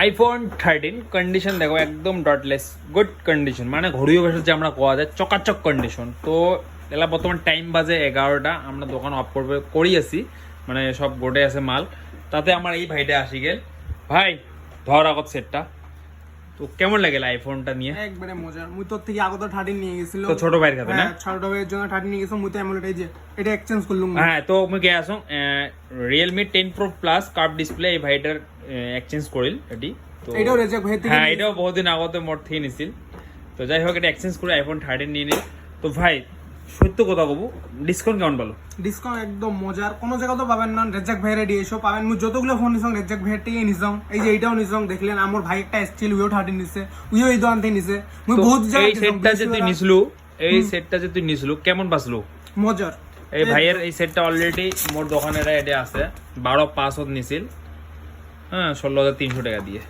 IPhone 13 condition দেখো একদম ডটলেস good condition, মানে ঘড়িও বসে যে আমরা কোয়া যায় চকাচক কন্ডিশন। তো এলা বর্তমান টাইম বাজে 11টা, আমরা দোকান অফ করবে করি আছি, মানে সব গোটে আছে মাল। তাতে আমার এই ভাইটা আসি গেল। ভাই ধর আগত সেটটা, তো কেমন লাগেল আইফোনটা নিয়ে? একবারে মজা। মুই তোর থেকে আগত 13 নিয়ে গেছিল তো ছোট ভাইয়ের কাছে না? ছোট ভাইয়ের জন্য 13 নিয়ে গেছো। মুই তো এমন এই যে এটা এক্সচেঞ্জ করলুম। হ্যাঁ, তো মুই কে আসং Realme 10 Pro Plus curve display এই ভাইটার এক্সচেঞ্জ করিল এটি। তো এটাও রেজেক্ট হয়ে থেকে হ্যাঁ, এটাও বহুদিন আগতে মোর থেকে নিছিল। তো যাই হোক, এটা এক্সচেঞ্জ করে আইফোন 13 নিয়ে নিল। তো ভাই সত্য কথা কব, ডিসকাউন্ট কেমন পালো? ডিসকাউন্ট একদম মজার, কোনো জায়গা তো পাবেন না। রেজেক্ট ভাইয়ের এডি এসো পাবেন। মুই যতগুলো ফোন নিছং রেজেক্ট ভাইয়ের থেকে নিছং। এই যে এইটাও নিছং, দেখলেন আমার ভাই একটা এসছিল, উইও 13 নিছে, উইও এই দোকান থেকে নিছে। মুই তো বহুত জায়গা এই সেটটা যে তুই নিছলু, এই সেটটা যে তুই নিছলু কেমন বাসলো? মজার। এই ভাইয়ের এই সেটটা অলরেডি মোর দোকানের এটা আছে 12/5 নিছিল, হ্যাঁ 16,300 টাকা দিয়ে।